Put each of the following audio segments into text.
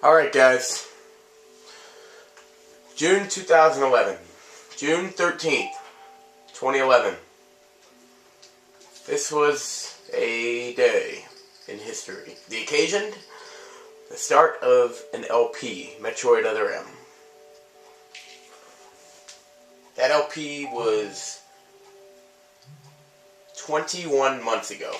Alright guys, June 2011, June 13th, 2011. This was a day in history. The occasion, the start of an LP, Metroid Other M. That LP was 21 months ago.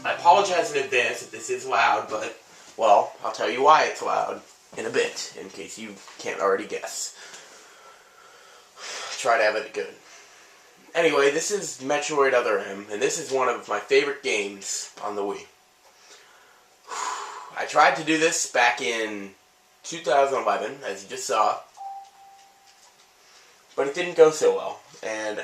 I apologize in advance if this is loud, but, well, I'll tell you why it's loud in a bit, in case you can't already guess. Try to have it good. Anyway, this is Metroid Other M, and this is one of my favorite games on the Wii. I tried to do this back in 2011, as you just saw, but it didn't go so well, and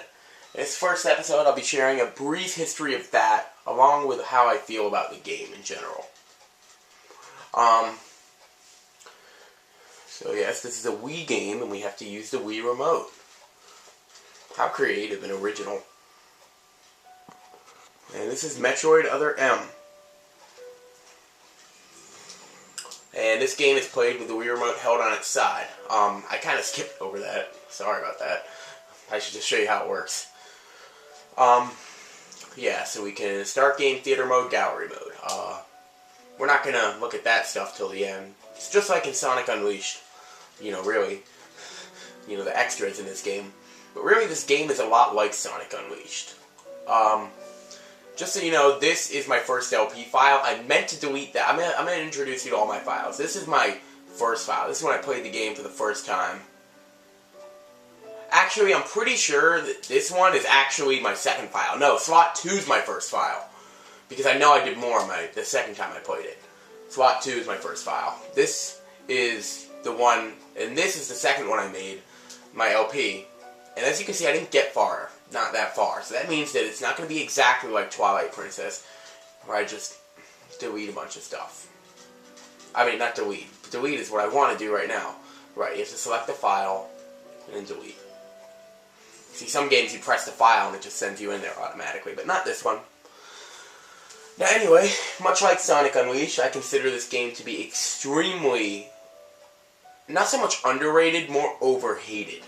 in this first episode I'll be sharing a brief history of that, along with how I feel about the game in general. So yes, this is a Wii game, and we have to use the Wii remote. How creative and original. And this is Metroid Other M. And this game is played with the Wii remote held on its side. I kind of skipped over that. Sorry about that. I should just show you how it works. Yeah, so we can start game, theater mode, gallery mode. We're not going to look at that stuff till the end. It's just like in Sonic Unleashed. You know, really. You know, the extras in this game. But really, this game is a lot like Sonic Unleashed. Just so you know, this is my first LP file. I meant to delete that. I'm going to introduce you to all my files. This is my first file. This is when I played the game for the first time. Actually, I'm pretty sure that this one is actually my second file. No, Slot 2 is my first file. Because I know I did more the second time I played it. Slot 2 is my first file. This is the one, and this is the second one I made, my LP. And as you can see, I didn't get far. Not that far. So that means that it's not going to be exactly like Twilight Princess, where I just delete a bunch of stuff. I mean, not delete. Delete is what I want to do right now. Right, you have to select the file, and then delete. See, some games you press the file and it just sends you in there automatically, but not this one. Now anyway, much like Sonic Unleashed, I consider this game to be extremely, not so much underrated, more overhated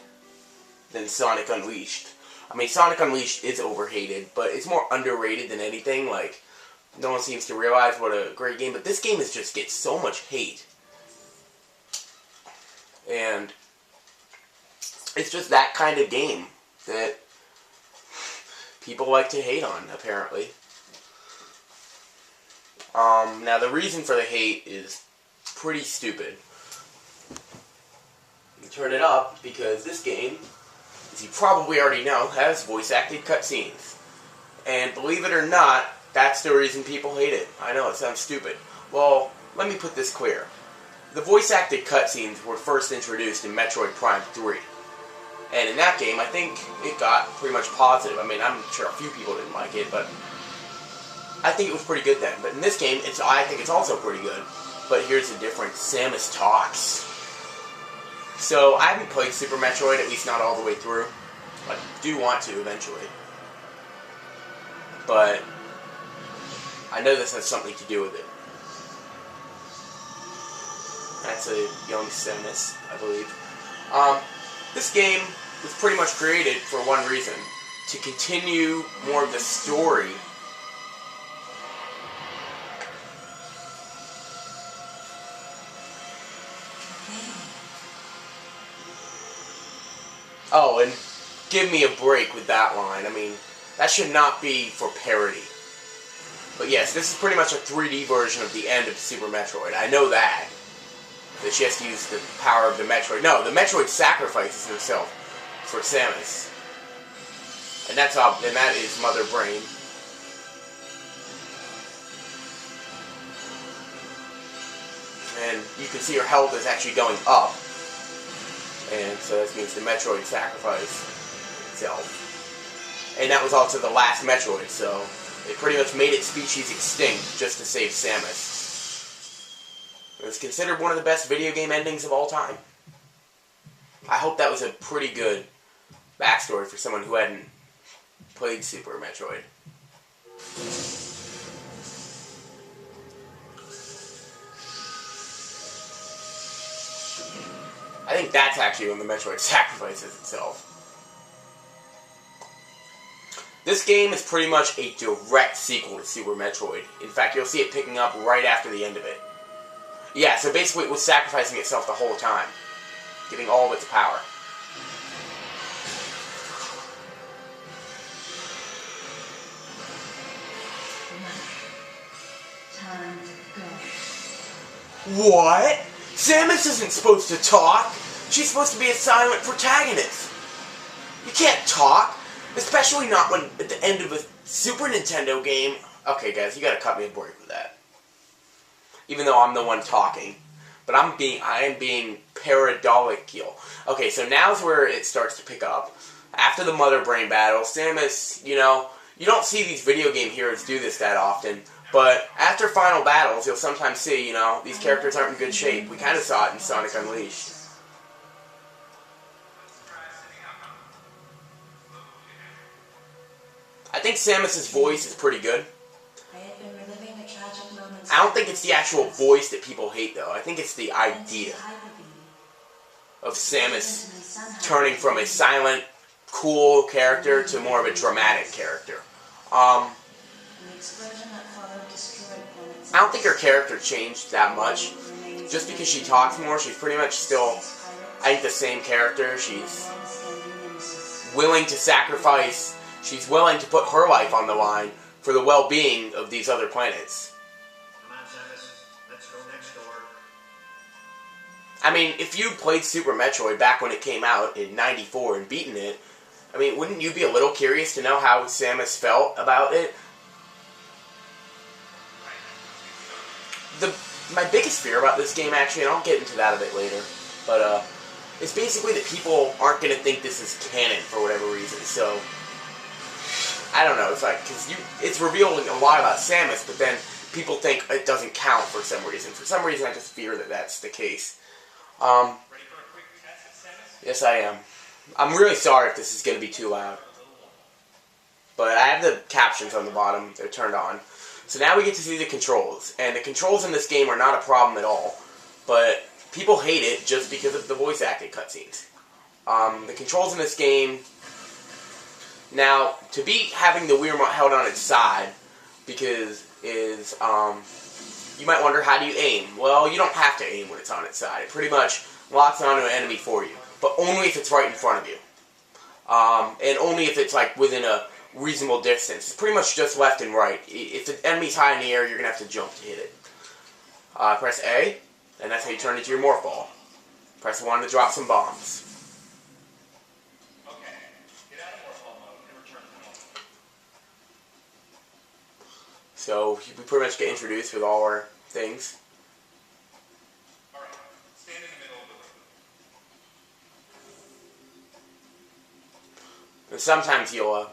than Sonic Unleashed. I mean, Sonic Unleashed is overhated, but it's more underrated than anything. Like, no one seems to realize what a great game, but this game just gets so much hate. And it's just that kind of game that people like to hate on, apparently. Now the reason for the hate is pretty stupid. You turn it up because this game, as you probably already know, has voice-acted cutscenes. And believe it or not, that's the reason people hate it. I know, it sounds stupid. Well, let me put this clear. The voice-acted cutscenes were first introduced in Metroid Prime 3. And in that game, I think it got pretty much positive. I mean, I'm sure a few people didn't like it, but I think it was pretty good then. But in this game, I think it's also pretty good. But here's the difference. Samus talks. So, I haven't played Super Metroid, at least not all the way through. I do want to eventually. But I know this has something to do with it. That's a young Samus, I believe. This game was pretty much created for one reason. To continue more of the story . Oh, and give me a break with that line. I mean, that should not be for parody. But yes, this is pretty much a 3D version of the end of Super Metroid. I know that. That she has to use the power of the Metroid. No, the Metroid sacrifices himself for Samus. And that is Mother Brain. And you can see her health is actually going up. And so that means the Metroid sacrificed itself. And that was also the last Metroid, so it pretty much made its species extinct just to save Samus. It was considered one of the best video game endings of all time. I hope that was a pretty good backstory for someone who hadn't played Super Metroid. I think that's actually when the Metroid sacrifices itself. This game is pretty much a direct sequel to Super Metroid. In fact, you'll see it picking up right after the end of it. Yeah, so basically it was sacrificing itself the whole time, getting all of its power. Time to go. What? Samus isn't supposed to talk. She's supposed to be a silent protagonist. You can't talk. Especially not when, at the end of a Super Nintendo game... Okay, guys, you gotta cut me a break with that. Even though I'm the one talking. But I am being paradoxical. Okay, so now's where it starts to pick up. After the Mother Brain battle, Samus, you know, you don't see these video game heroes do this that often. But after final battles, you'll sometimes see, you know, these characters aren't in good shape. We kind of saw it in Sonic Unleashed. I think Samus's voice is pretty good. I don't think it's the actual voice that people hate, though. I think it's the idea of Samus turning from a silent, cool character to more of a dramatic character. I don't think her character changed that much. Just because she talks more, she's pretty much still, I think, the same character. She's willing to sacrifice... She's willing to put her life on the line for the well-being of these other planets. Come on, Samus. Let's go next door. I mean, if you played Super Metroid back when it came out in '94 and beaten it, I mean, wouldn't you be a little curious to know how Samus felt about it? My biggest fear about this game, actually, and I'll get into that a bit later, but it's basically that people aren't going to think this is canon for whatever reason, so... I don't know, it's like, because it's revealing a lot about Samus, but then people think it doesn't count for some reason. For some reason, I just fear that that's the case. Ready for a quick test at Samus? Yes, I am. I'm really sorry if this is going to be too loud. But I have the captions on the bottom, they're turned on. So now we get to see the controls, and the controls in this game are not a problem at all, but people hate it just because of the voice acting cutscenes. The controls in this game... Now, to be having the Wii remote held on its side, because you might wonder, how do you aim? Well, you don't have to aim when it's on its side. It pretty much locks onto an enemy for you, but only if it's right in front of you. And only if it's, like, within a reasonable distance. It's pretty much just left and right. If the enemy's high in the air, you're going to have to jump to hit it. Press A, and that's how you turn into your Morph Ball. Press 1 to drop some bombs. So, we pretty much get introduced with all our things. Alright, stand in the middle of the room. And sometimes you'll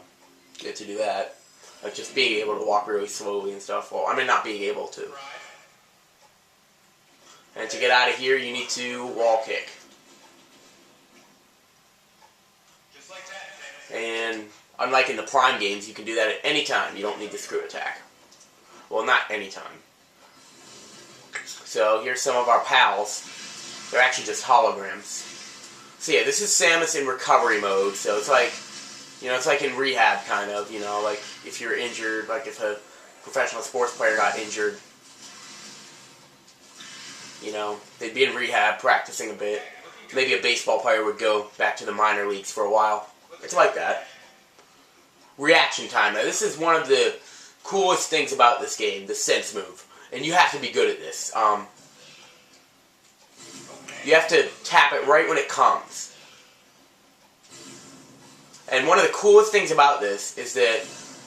get to do that. Like just being able to walk really slowly and stuff. Well, I mean not being able to. And to get out of here, you need to wall kick. Just like that, Samus. And unlike in the Prime games, you can do that at any time. You don't need the screw attack. Well, not any time. So here's some of our pals. They're actually just holograms. So yeah, this is Samus in recovery mode. So it's like, you know, it's like in rehab kind of. You know, like if you're injured, like if a professional sports player got injured, you know, they'd be in rehab practicing a bit. Maybe a baseball player would go back to the minor leagues for a while. It's like that. Reaction time. Now this is one of the coolest things about this game, the sense move. And you have to be good at this. You have to tap it right when it comes. And one of the coolest things about this is that,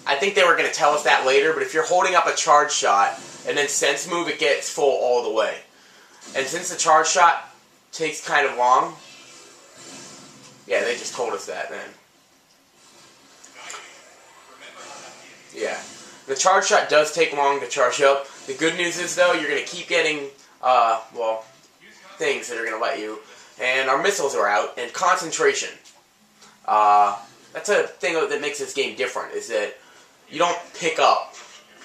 I think they were going to tell us that later, but if you're holding up a charge shot and then sense move, it gets full all the way. And since the charge shot takes kind of long, yeah, they just told us that then. Yeah. The charge shot does take long to charge up. The good news is, though, you're going to keep getting, well, things that are going to let you. And our missiles are out. And concentration. That's a thing that makes this game different, is that you don't pick up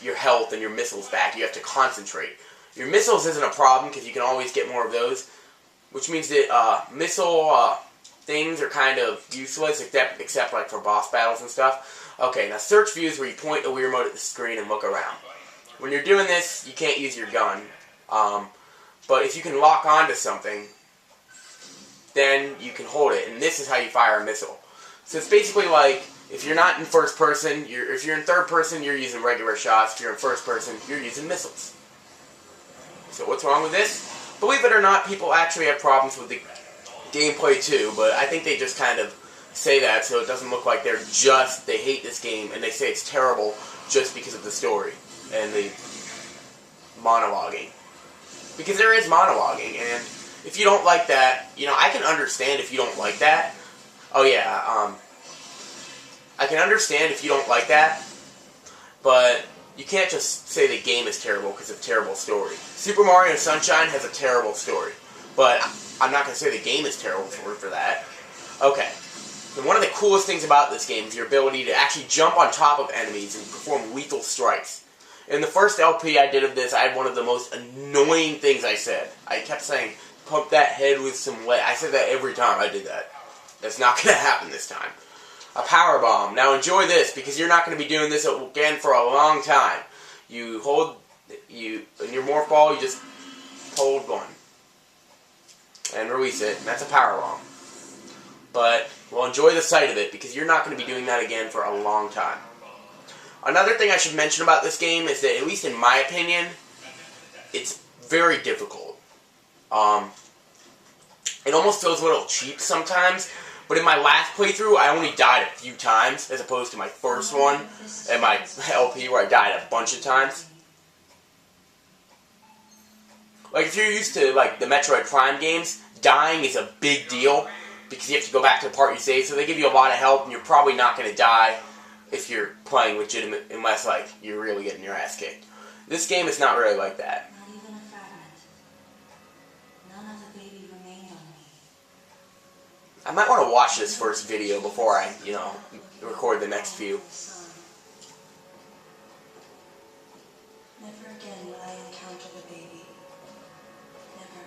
your health and your missiles back. You have to concentrate. Your missiles isn't a problem, because you can always get more of those. which means that missile things are kind of useless, except like for boss battles and stuff. Okay, now search view is where you point a Wii remote at the screen and look around. When you're doing this, you can't use your gun, but if you can lock onto something, then you can hold it, and this is how you fire a missile. So it's basically like, if you're not in first person, if you're in third person, you're using regular shots. If you're in first person, you're using missiles. So what's wrong with this? Believe it or not, people actually have problems with the gameplay too, but I think they just kind of say that so it doesn't look like they hate this game, and they say it's terrible just because of the story and the monologuing. Because there is monologuing, and if you don't like that, I can understand if you don't like that. Oh yeah, I can understand if you don't like that, but you can't just say the game is terrible because of terrible story. Super Mario Sunshine has a terrible story, but I'm not going to say the game is terrible for that. Okay. And one of the coolest things about this game is your ability to actually jump on top of enemies and perform lethal strikes. In the first LP I did of this, I had one of the most annoying things I said. I kept saying, pump that head with some lead. I said that every time I did that. That's not going to happen this time. A power bomb. Now enjoy this, because you're not going to be doing this again for a long time. You hold, in your morph ball, you just hold one. And release it, and that's a power bomb. But, well, enjoy the sight of it, because you're not going to be doing that again for a long time. Another thing I should mention about this game is that, at least in my opinion, it's very difficult. It almost feels a little cheap sometimes, but in my last playthrough, I only died a few times, as opposed to my first one, and my LP, where I died a bunch of times. Like, if you're used to, like, the Metroid Prime games, dying is a big deal, because you have to go back to the part you saved, so they give you a lot of help, and you're probably not going to die if you're playing legitimate, unless, like, you're really getting your ass kicked. This game is not really like that. Not even a fragment. None of the baby remained on me. I might want to watch this first video before I, record the next few. Never again will I encounter the baby. Never.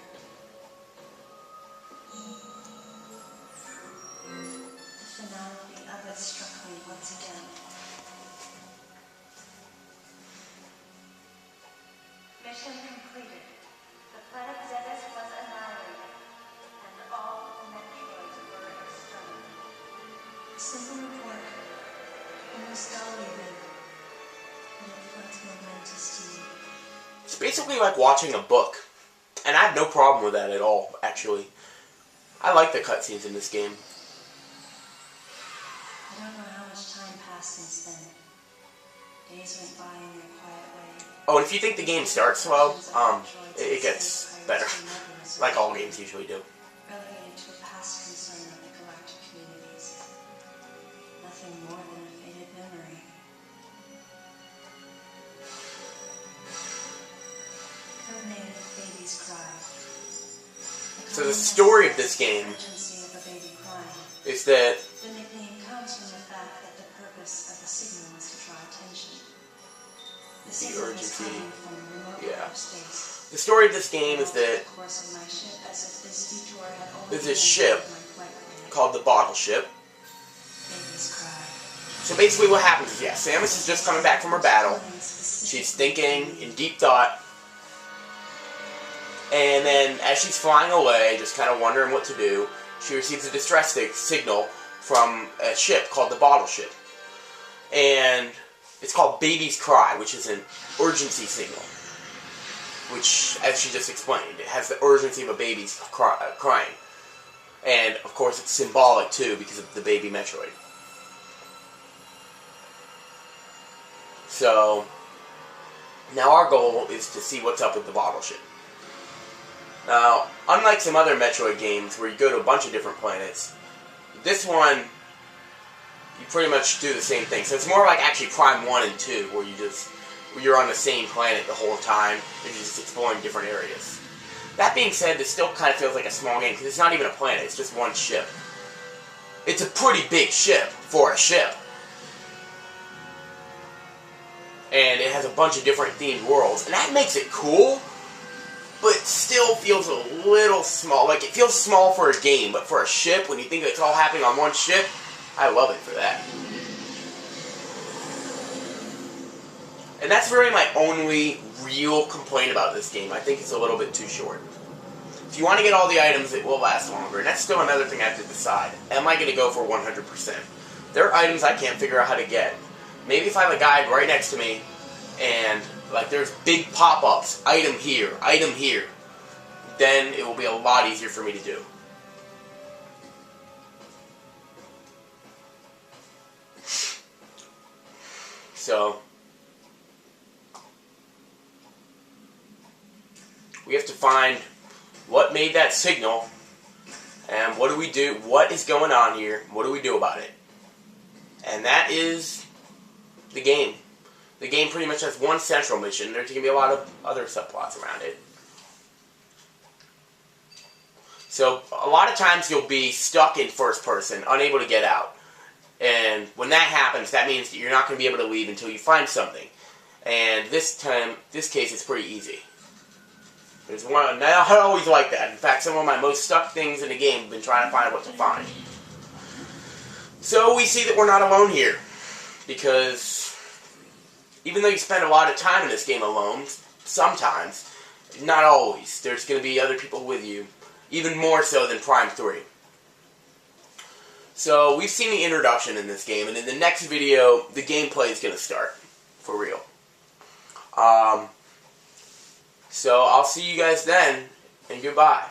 The finality of it struck me once again. Mission completed. The planet Zebes was annihilated, and all Metroids were exterminated. Simple report. Almost dull even. But it felt momentous to me. It's basically like watching a book, and I have no problem with that at all, actually. I like the cutscenes in this game. I don't know how much time passed since then. Days went by in their quiet way. Oh, and if you think the game starts slow, it gets better. Like all games usually do. Relegated to a past concern of the galactic communities. Nothing more than a faded memory. Codename Baby's Cry. So the story of this game Urgency of a baby crying. is that The nickname comes from the fact that the purpose of the signal is to draw attention. The signal was urgency, coming from a remote yeah. part of space. the story of this game is that The course of my ship, as if this detour had only there's this been ship my flight plan. called the Bottle Ship. Baby's Cry. So basically what happens is, Samus is just coming back from her battle. She's thinking in deep thought. And then as she's flying away, just kind of wondering what to do, she receives a distress signal from a ship called the Bottle Ship. And it's called Baby's Cry, which is an urgency signal. Which, as she just explained, it has the urgency of a baby's crying. And, of course, it's symbolic, too, because of the baby Metroid. So, now our goal is to see what's up with the Bottle Ship. Now, unlike some other Metroid games where you go to a bunch of different planets, this one, you pretty much do the same thing. So it's more like actually Prime 1 and 2, where you're on the same planet the whole time, and you're just exploring different areas. That being said, this still kind of feels like a small game, because it's not even a planet, it's just one ship. It's a pretty big ship for a ship. And it has a bunch of different themed worlds, and that makes it cool, but it still feels a little small. Like, it feels small for a game, but for a ship, when you think it's all happening on one ship, I love it for that. And that's really my only real complaint about this game. I think it's a little bit too short. If you want to get all the items, it will last longer. And that's still another thing I have to decide. Am I going to go for 100%? There are items I can't figure out how to get. Maybe if I have a guide right next to me, and like there's big pop-ups, item here, then it will be a lot easier for me to do. So, we have to find what made that signal, and what do we do, what is going on here, what do we do about it? And that is the game. The game pretty much has one central mission. There's going to be a lot of other subplots around it. So, a lot of times you'll be stuck in first person, unable to get out. And when that happens, that means that you're not going to be able to leave until you find something. And this case, it's pretty easy. There's one, I always like that. In fact, some of my most stuck things in the game have been trying to find what to find. So we see that we're not alone here. Because even though you spend a lot of time in this game alone, sometimes, not always, there's going to be other people with you. Even more so than Prime 3. So we've seen the introduction in this game, and in the next video, the gameplay is going to start. For real. So I'll see you guys then, and goodbye.